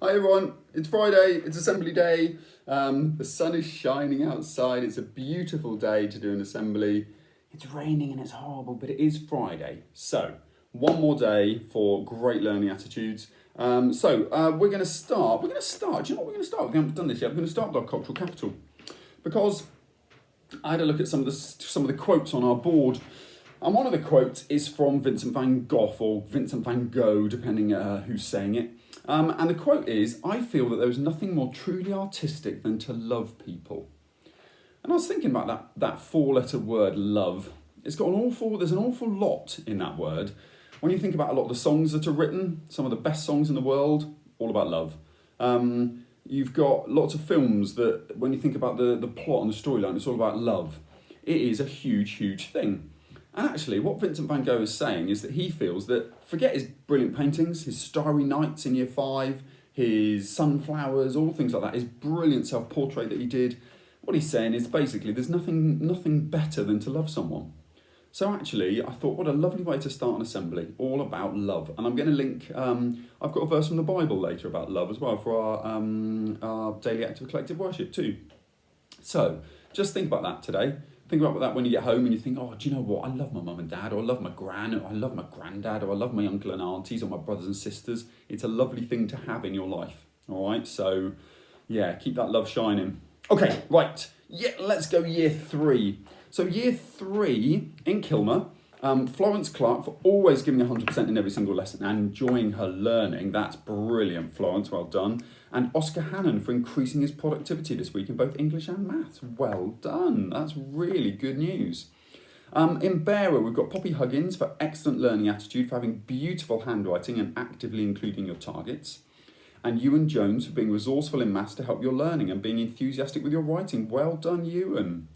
Hi everyone, it's Friday, it's assembly day. The sun is shining outside, it's a beautiful day to do an assembly. It's raining and it's horrible, but it is Friday. So, one more day for great learning attitudes. We're going to start. Do you know what we're going to start? We haven't done this yet. We're going to start with our cultural capital. Because I had a look at some of the quotes on our board. And one of the quotes is from Vincent van Gogh, or Vincent van Gogh, depending who's saying it. And the quote is, "I feel that there is nothing more truly artistic than to love people." And I was thinking about that four-letter word, love. There's an awful lot in that word. When you think about a lot of the songs that are written, some of the best songs in the world, all about love. You've got lots of films that, when you think about the plot and the storyline, it's all about love. It is a huge, huge thing. And actually, what Vincent van Gogh is saying is that he feels that, forget his brilliant paintings, his Starry Nights in Year 5, his Sunflowers, all things like that, his brilliant self-portrait that he did. What he's saying is basically there's nothing better than to love someone. So actually, I thought, what a lovely way to start an assembly, all about love. And I'm going to link, I've got a verse from the Bible later about love as well for our daily act of collective worship too. So just think about that today. Think about that when you get home and you think, oh, do you know what? I love my mum and dad, or I love my gran, or I love my granddad, or I love my uncle and aunties, or my brothers and sisters. It's a lovely thing to have in your life. All right, so yeah, keep that love shining. Okay, right. Yeah, let's go Year 3. So Year 3 in Kilmer, Florence Clark for always giving 100% in every single lesson and enjoying her learning. That's brilliant, Florence, well done. And Oscar Hannon for increasing his productivity this week in both English and maths. Well done, that's really good news. In Bearer, we've got Poppy Huggins for excellent learning attitude, for having beautiful handwriting and actively including your targets. And Ewan Jones for being resourceful in maths to help your learning and being enthusiastic with your writing. Well done, Ewan.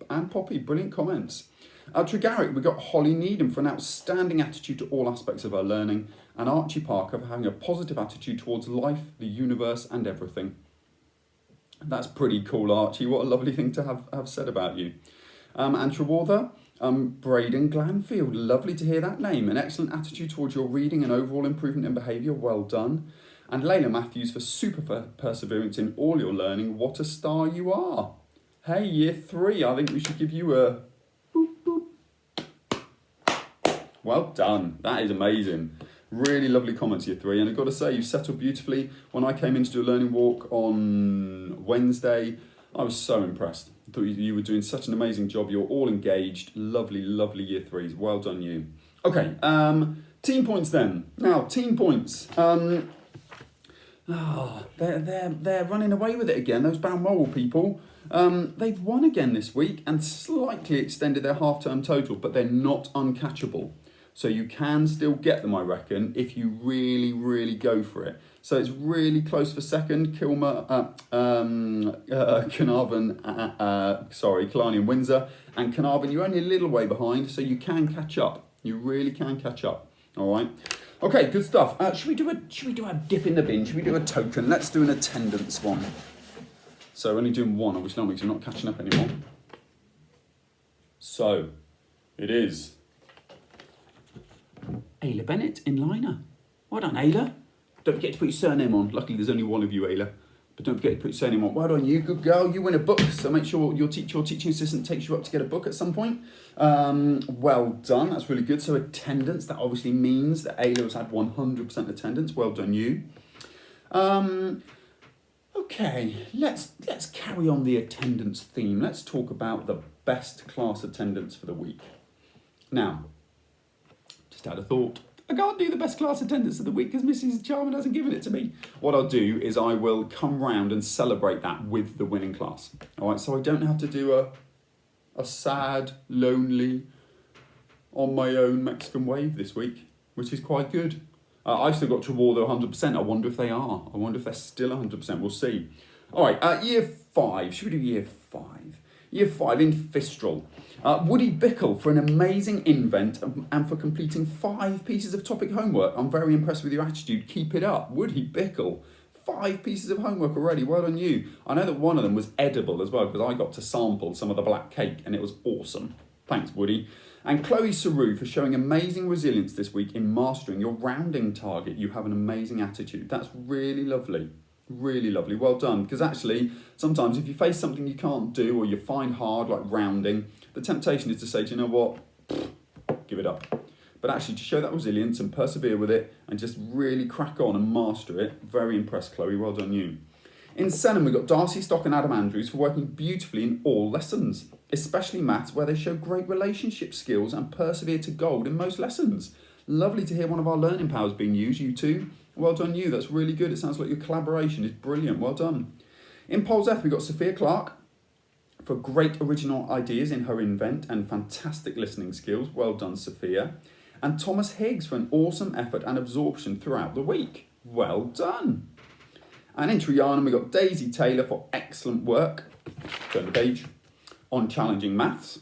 And Poppy, brilliant comments. Tregarrick, we've got Holly Needham for an outstanding attitude to all aspects of her learning, and Archie Parker for having a positive attitude towards life, the universe, and everything. That's pretty cool, Archie. What a lovely thing to have said about you. And Trewartha, Braden Glanfield, lovely to hear that name. An excellent attitude towards your reading and overall improvement in behaviour, well done. And Layla Matthews for super perseverance in all your learning. What a star you are. Hey, Year 3, I think we should give you a boop, boop. Well done. That is amazing. Really lovely comments, Year 3. And I've got to say, you settled beautifully. When I came in to do a learning walk on Wednesday, I was so impressed. I thought you were doing such an amazing job. You're all engaged. Lovely, lovely Year 3s. Well done, you. Okay, team points then. Now, team points. They're running away with it again, those Balmoral people. They've won again this week and slightly extended their half-term total, but they're not uncatchable. So you can still get them, I reckon, if you really, really go for it. So it's really close for second. Killarney and Windsor. And Carnarvon, you're only a little way behind, so you can catch up. You really can catch up. All right. Okay, good stuff. Should we do a dip in the bin? Should we do a token? Let's do an attendance one. So we're only doing one, obviously, because we're not catching up anymore. So it is Ayla Bennett in liner. Well done, Ayla. Don't forget to put your surname on. Luckily, there's only one of you, Ayla. But don't forget to put your surname on. Well done, you. Good girl. You win a book. So make sure your teaching assistant takes you up to get a book at some point. Well done. That's really good. So attendance, that obviously means that Ayla has had 100% attendance. Well done, you. Okay, let's carry on the attendance theme. Let's talk about the best class attendance for the week. Now, just had a thought. I can't do the best class attendance of the week because Mrs. Jarman hasn't given it to me. What I'll do is I will come round and celebrate that with the winning class. All right, so I don't have to do a sad, lonely, on my own Mexican wave this week, which is quite good. I've still got Trewartha 100%. I wonder if they are. I wonder if they're still 100%. We'll see. All right, Year 5. Should we do Year 5? Year 5 in Fistral. Woody Bickle for an amazing invent and for completing 5 pieces of topic homework. I'm very impressed with your attitude. Keep it up. Woody Bickle. 5 pieces of homework already. Well done, you. I know that one of them was edible as well because I got to sample some of the black cake and it was awesome. Thanks, Woody. And Chloe Saru for showing amazing resilience this week in mastering your rounding target. You have an amazing attitude. That's really lovely. Really lovely. Well done. Because actually, sometimes if you face something you can't do or you find hard, like rounding, the temptation is to say, do you know what? Give it up. But actually, to show that resilience and persevere with it and just really crack on and master it, very impressed, Chloe. Well done, you. In Senham, we've got Darcy Stock and Adam Andrews for working beautifully in all lessons, especially maths, where they show great relationship skills and persevere to gold in most lessons. Lovely to hear one of our learning powers being used, you two. Well done, you. That's really good. It sounds like your collaboration is brilliant. Well done. In Polseth, we've got Sophia Clark for great original ideas in her invent and fantastic listening skills. Well done, Sophia. And Thomas Higgs for an awesome effort and absorption throughout the week. Well done. And in Trianum, we've got Daisy Taylor for excellent work, turn the page, on challenging maths.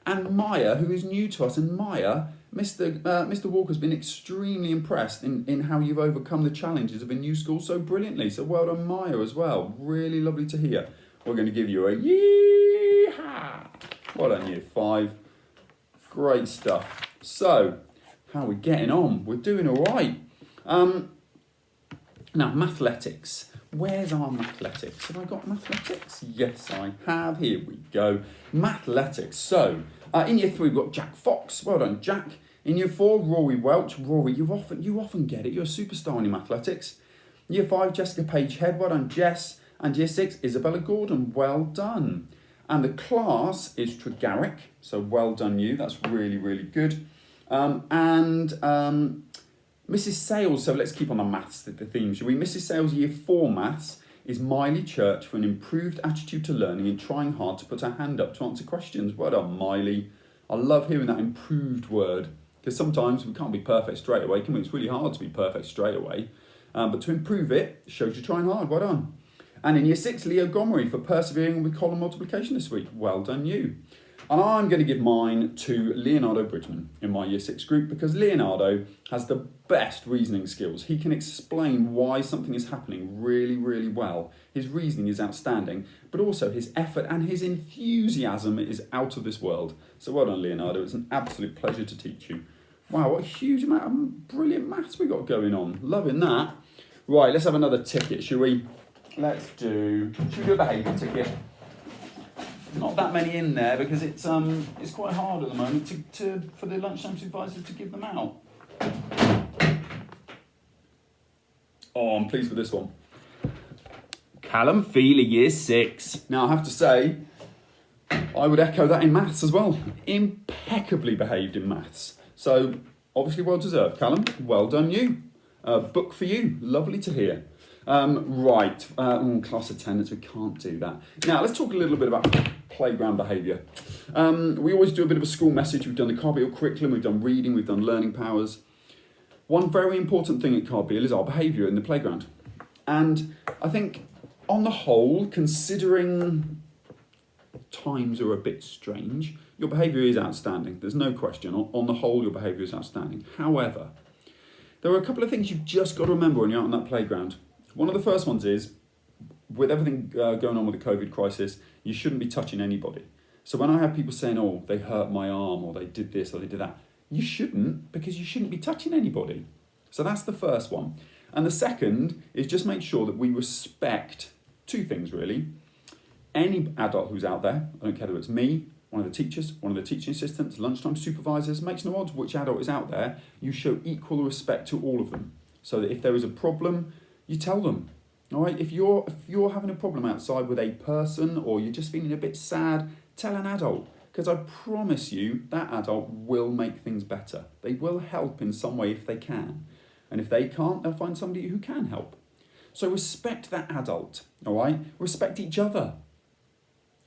And Maya, who is new to us. And Maya, Mr. Walker's been extremely impressed in how you've overcome the challenges of a new school so brilliantly. So well done, Maya, as well. Really lovely to hear. We're going to give you a yee-haw. Well done, Year 5. Great stuff. So, how are we getting on? We're doing all right. Now, mathletics. Where's our mathletics? Have I got mathletics? Yes, I have. Here we go. Mathletics. So, in Year 3, we've got Jack Fox. Well done, Jack. In Year 4, Rory Welch. Rory, you often get it. You're a superstar in your mathletics. Year 5, Jessica Page Head. Well done, Jess. And Year 6, Isabella Gordon. Well done. And the class is Tregarrick. So, well done, you. That's really, really good. Mrs. Sales, so let's keep on the maths, the theme, shall we? Mrs. Sales, Year 4 maths, is Miley Church for an improved attitude to learning and trying hard to put her hand up to answer questions. Well done, Miley. I love hearing that improved word, because sometimes we can't be perfect straight away, can we? It's really hard to be perfect straight away. But to improve it shows you're trying hard. Well done. And in Year 6, Leo Gomery for persevering with column multiplication this week. Well done, you. And I'm going to give mine to Leonardo Bridgman in my Year 6 group because Leonardo has the best reasoning skills. He can explain why something is happening really, really well. His reasoning is outstanding, but also his effort and his enthusiasm is out of this world. So well done, Leonardo. It's an absolute pleasure to teach you. Wow, what a huge amount of brilliant maths we got going on. Loving that. Right, let's have another ticket, shall we? Should we do a behaviour ticket? Not that many in there because it's quite hard at the moment for the lunchtime supervisors to give them out. Oh, I'm pleased with this one. Callum Feely, Year 6. Now I have to say, I would echo that in maths as well. Impeccably behaved in maths. So obviously well deserved, Callum. Well done, you. Book for you. Lovely to hear. Class attendance, we can't do that. Now, let's talk a little bit about playground behaviour. We always do a bit of a school message. We've done the Carbeal curriculum, we've done reading, we've done learning powers. One very important thing at Carbeal is our behaviour in the playground. And I think, on the whole, considering times are a bit strange, your behaviour is outstanding. There's no question. On the whole, your behaviour is outstanding. However, there are a couple of things you've just got to remember when you're out on that playground. One of the first ones is, with everything going on with the COVID crisis, you shouldn't be touching anybody. So when I have people saying, oh, they hurt my arm, or they did this, or they did that, you shouldn't, because you shouldn't be touching anybody. So that's the first one. And the second is just make sure that we respect two things, really. Any adult who's out there, I don't care whether it's me, one of the teachers, one of the teaching assistants, lunchtime supervisors, makes no odds which adult is out there, you show equal respect to all of them. So that if there is a problem, you tell them, all right? If you're having a problem outside with a person or you're just feeling a bit sad, tell an adult, because I promise you that adult will make things better. They will help in some way if they can. And if they can't, they'll find somebody who can help. So respect that adult, all right? Respect each other.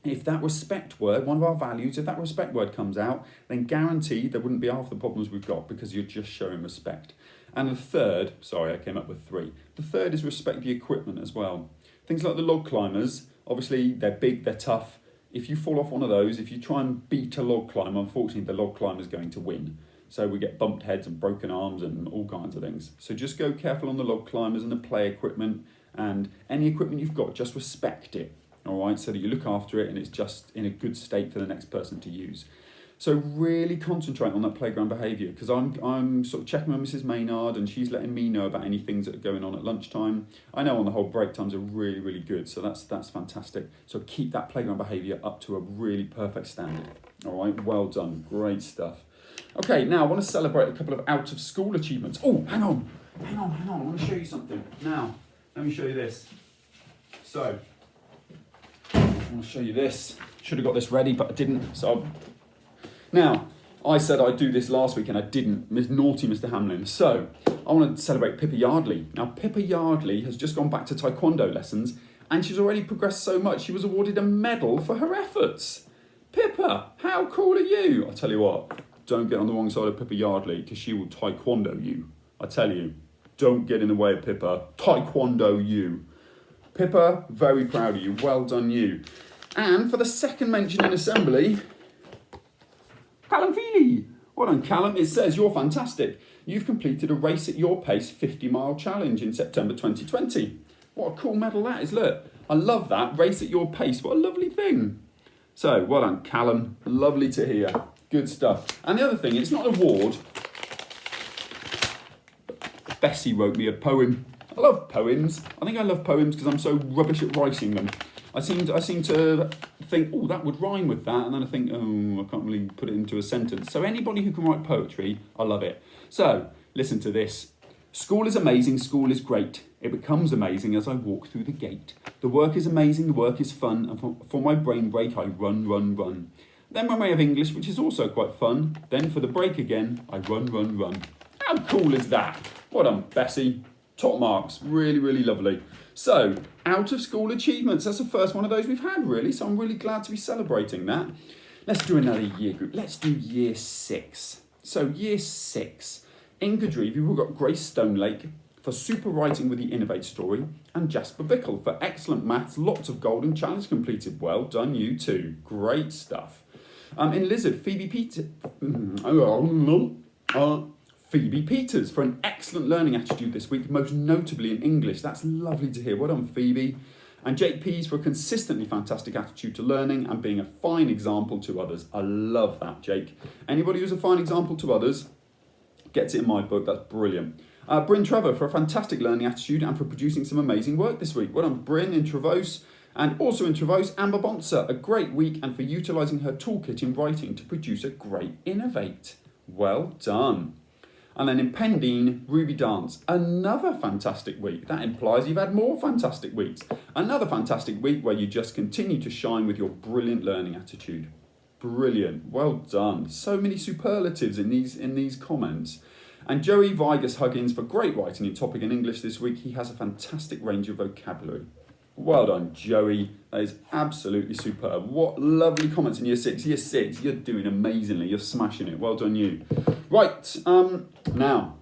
If that respect word, one of our values, if that respect word comes out, then guaranteed there wouldn't be half the problems we've got because you're just showing respect. And the third, sorry, I came up with 3. The third is respect the equipment as well. Things like the log climbers, obviously they're big, they're tough. If you fall off one of those, if you try and beat a log climber, unfortunately the log climber is going to win. So we get bumped heads and broken arms and all kinds of things. So just go careful on the log climbers and the play equipment, and any equipment you've got, just respect it, all right, so that you look after it and it's just in a good state for the next person to use. So really concentrate on that playground behaviour, because I'm sort of checking with Mrs. Maynard and she's letting me know about any things that are going on at lunchtime. I know on the whole break times are really, really good, so that's fantastic. So keep that playground behaviour up to a really perfect standard. All right, well done, great stuff. Okay, now I want to celebrate a couple of out of school achievements. Oh, hang on, I want to show you something. Now, let me show you this. So, I want to show you this. Should have got this ready, but I didn't, so... Now, I said I'd do this last week and I didn't. Naughty Mr. Hamlin. So, I want to celebrate Pippa Yardley. Now, Pippa Yardley has just gone back to taekwondo lessons and she's already progressed so much, she was awarded a medal for her efforts. Pippa, how cool are you? I tell you what, don't get on the wrong side of Pippa Yardley because she will taekwondo you. I tell you, don't get in the way of Pippa. Taekwondo you. Pippa, very proud of you. Well done you. And for the second mention in assembly, Callum Feely. Well done, Callum. It says you're fantastic. You've completed a race at your pace 50-mile challenge in September 2020. What a cool medal that is, look. I love that, race at your pace. What a lovely thing. So, well done, Callum. Lovely to hear. Good stuff. And the other thing, it's not an award. Bessie wrote me a poem. I love poems. I think I love poems because I'm so rubbish at writing them. I seem to think, oh, that would rhyme with that, and then I think, oh, I can't really put it into a sentence. So anybody who can write poetry, I love it. So, listen to this. School is amazing, school is great. It becomes amazing as I walk through the gate. The work is amazing, the work is fun, and for my brain break, I run, run, run. Then my way of English, which is also quite fun. Then for the break again, I run, run, run. How cool is that? Well done, Bessie. Top marks, really, really lovely. So, out of school achievements, that's the first one of those we've had really, so I'm really glad to be celebrating that. Let's do another year group, let's do year 6. So year 6, in Gadreeve we've got Grace Stonelake for super writing with the Innovate story, and Jasper Bickle for excellent maths, lots of golden challenge completed. Well done you too, great stuff. In Lizard, Phoebe Peters for an excellent learning attitude this week, most notably in English. That's lovely to hear. Well done, Phoebe. And Jake Pease for a consistently fantastic attitude to learning and being a fine example to others. I love that, Jake. Anybody who's a fine example to others gets it in my book. That's brilliant. Bryn Trevor for a fantastic learning attitude and for producing some amazing work this week. Well done, Bryn in Trevose. And also in Trevose, Amber Bonser, a great week and for utilising her toolkit in writing to produce a great Innovate. Well done. And then in Pendine, Ruby Dance, another fantastic week. That implies you've had more fantastic weeks. Another fantastic week where you just continue to shine with your brilliant learning attitude. Brilliant, well done. So many superlatives in these comments. And Joey Vigus Huggins for great writing in Topic in English this week. He has a fantastic range of vocabulary. Well done, Joey. That is absolutely superb. What lovely comments in year 6. Year 6, you're doing amazingly. You're smashing it. Well done, you. Right, now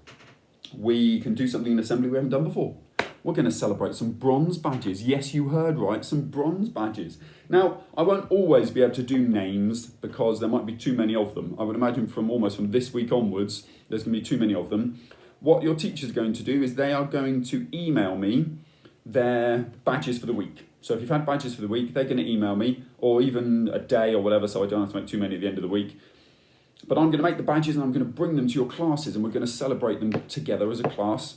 we can do something in assembly we haven't done before. We're going to celebrate some bronze badges. Yes, you heard right, some bronze badges. Now, I won't always be able to do names because there might be too many of them. I would imagine from this week onwards, there's going to be too many of them. What your teacher's going to do is they are going to email me their badges for the week. So if you've had badges for the week, they're going to email me, or even a day or whatever, so I don't have to make too many at the end of the week. But I'm going to make the badges and I'm going to bring them to your classes and we're going to celebrate them together as a class.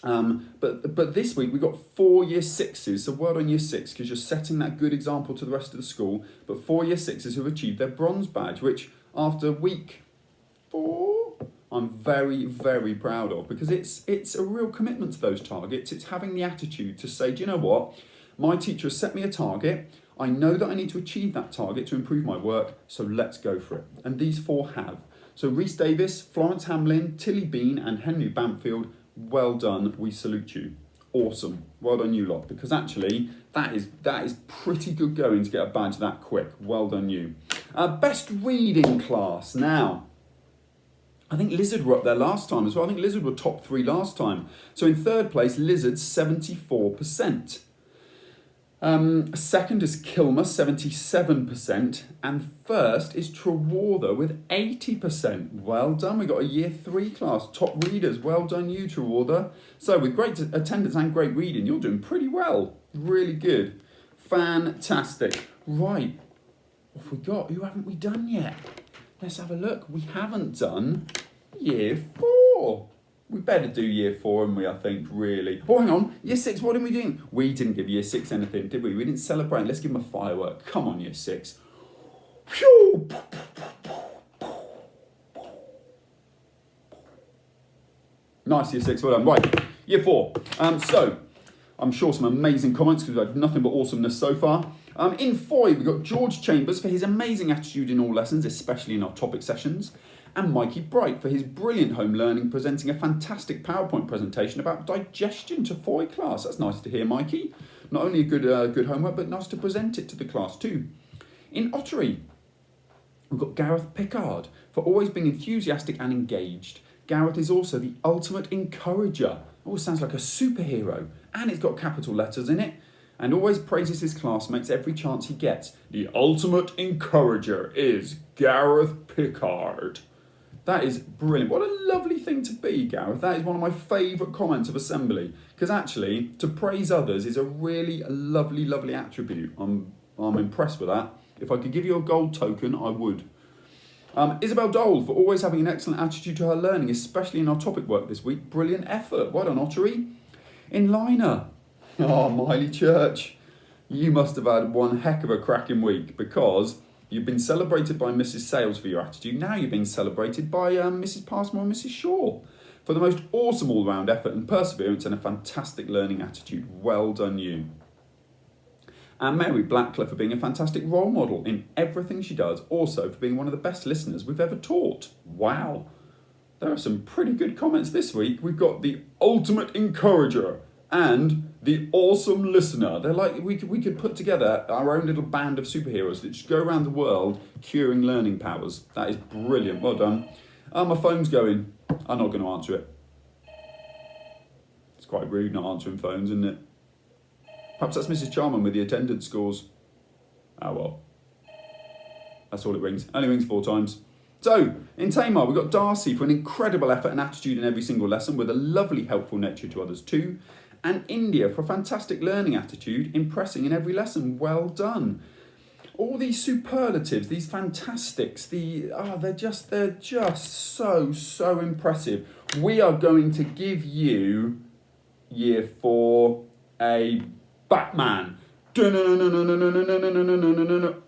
But this week we've got 4 year 6s, so well done year 6 because you're setting that good example to the rest of the school. But 4 year 6s who have achieved their bronze badge, which after week 4, I'm very, very proud of because it's a real commitment to those targets. It's having the attitude to say, do you know what? My teacher has set me a target. I know that I need to achieve that target to improve my work, so let's go for it. And these 4 have. So Rhys Davis, Florence Hamlin, Tilly Bean and Henry Bamfield, well done, we salute you. Awesome, well done you lot, because actually that is pretty good going to get a badge that quick. Well done you. Best reading class. Now, I think Lizard were up there last time as well. I think Lizard were top 3 last time. So in 3rd place, Lizard 74%. Second is Kilmer, 77%, and first is Trewartha with 80%. Well done, we got a year 3 class, top readers. Well done you, Trewartha. So with great attendance and great reading, you're doing pretty well. Really good. Fantastic. Right, what have we got? Who haven't we done yet? let's have a look. We haven't done year 4. We better do year 4, haven't we, I think, really. Oh, hang on. Year 6, what did we do? We didn't give year 6 anything, did we? We didn't celebrate. Let's give them a firework. Come on, year 6. Phew! Nice, year 6, well done. Right, year 4. So, I'm sure some amazing comments because we've had nothing but awesomeness so far. In 5, we've got George Chambers for his amazing attitude in all lessons, especially in our topic sessions, and Mikey Bright for his brilliant home learning, presenting a fantastic PowerPoint presentation about digestion to 4 class. That's nice to hear, Mikey. Not only a good homework, but nice to present it to the class too. In Ottery, we've got Gareth Pickard for always being enthusiastic and engaged. Gareth is also the ultimate encourager. Always sounds like a superhero, and it's got capital letters in it, and always praises his classmates every chance he gets. The ultimate encourager is Gareth Pickard. That is brilliant. What a lovely thing to be, Gareth. That is one of my favourite comments of assembly, because actually, to praise others is a really lovely, lovely attribute. I'm impressed with that. If I could give you a gold token, I would. Isabel Dole for always having an excellent attitude to her learning, especially in our topic work this week. Brilliant effort. Well done, Ottery. In Liner. Oh, Miley Church. You must have had one heck of a cracking week because you've been celebrated by Mrs. Sales for your attitude. Now you're being celebrated by Mrs. Passmore and Mrs. Shaw for the most awesome all-round effort and perseverance and a fantastic learning attitude. Well done, you. And Mary Blackcliff for being a fantastic role model in everything she does, also for being one of the best listeners we've ever taught. Wow. There are some pretty good comments this week. We've got the ultimate encourager and the awesome listener. They're like, we could put together our own little band of superheroes that just go around the world curing learning powers. That is brilliant. Well done. My phone's going. I'm not going to answer it. It's quite rude not answering phones, isn't it? Perhaps that's Mrs. Charman with the attendance scores. Oh well. That's all it rings. Only rings 4 times. So, in Tamar, we've got Darcy for an incredible effort and attitude in every single lesson with a lovely helpful nature to others too. And India for a fantastic learning attitude, impressing in every lesson. Well done. All these superlatives, these fantastics, they're just so impressive. We are going to give you year 4 a Batman.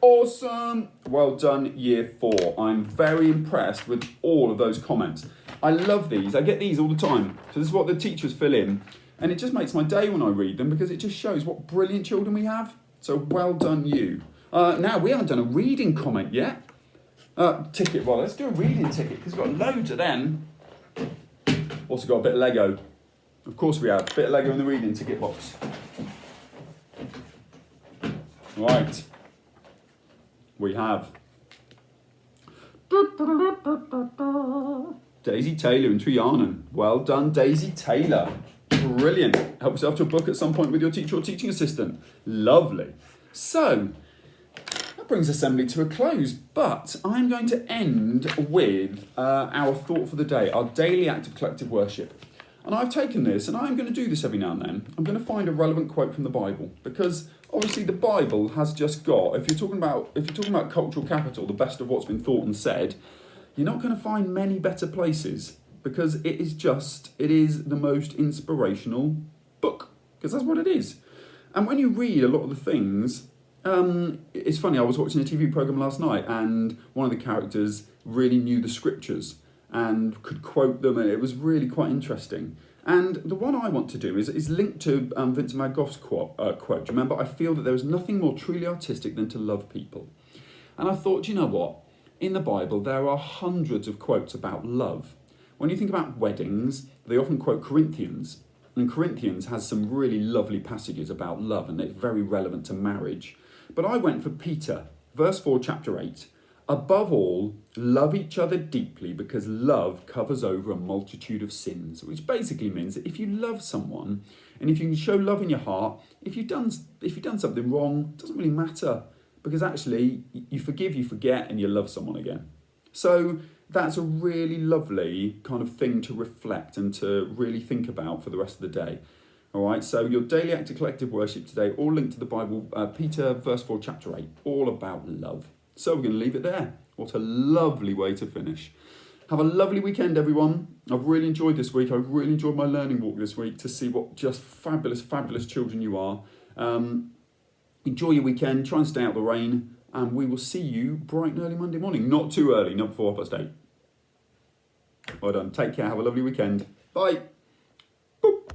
Awesome. Well done, year 4. I'm very impressed with all of those comments. I love these. I get these all the time. So this is what the teachers fill in. And it just makes my day when I read them because it just shows what brilliant children we have. So well done, you. Now, we haven't done a reading comment yet. Ticket. Well, let's do a reading ticket because we've got loads of them. Also got a bit of Lego. Of course we have. A bit of Lego in the reading ticket box. Right, we have Daisy Taylor and Trianon. Well done, Daisy Taylor. Brilliant. Help yourself to a book at some point with your teacher or teaching assistant. Lovely. So, that brings assembly to a close, but I'm going to end with our thought for the day, our daily act of collective worship. And I've taken this, and I'm going to do this every now and then. I'm going to find a relevant quote from the Bible, because obviously the Bible has just got, if you're talking about cultural capital, the best of what's been thought and said, you're not going to find many better places, because it is the most inspirational book, because that's what it is. And when you read a lot of the things, it's funny, I was watching a TV programme last night, and one of the characters really knew the scriptures and could quote them, and it was really quite interesting. And the one I want to do is linked to Vincent van Gogh's quote. Do you remember? I feel that there is nothing more truly artistic than to love people. And I thought, you know what? In the Bible, there are hundreds of quotes about love. When you think about weddings, they often quote Corinthians. And Corinthians has some really lovely passages about love, and it's very relevant to marriage. But I went for Peter, verse 4, chapter 8. Above all, love each other deeply because love covers over a multitude of sins, which basically means that if you love someone and if you can show love in your heart, if you've done something wrong, it doesn't really matter because actually you forgive, you forget, and you love someone again. So that's a really lovely kind of thing to reflect and to really think about for the rest of the day. All right, so your daily act of collective worship today, all linked to the Bible, Peter, verse 4, chapter 8, all about love. So we're going to leave it there. What a lovely way to finish. Have a lovely weekend, everyone. I've really enjoyed this week. I've really enjoyed my learning walk this week to see what just fabulous, fabulous children you are. Enjoy your weekend. Try and stay out of the rain. And we will see you bright and early Monday morning. Not too early, not before 8:30. Well done. Take care. Have a lovely weekend. Bye.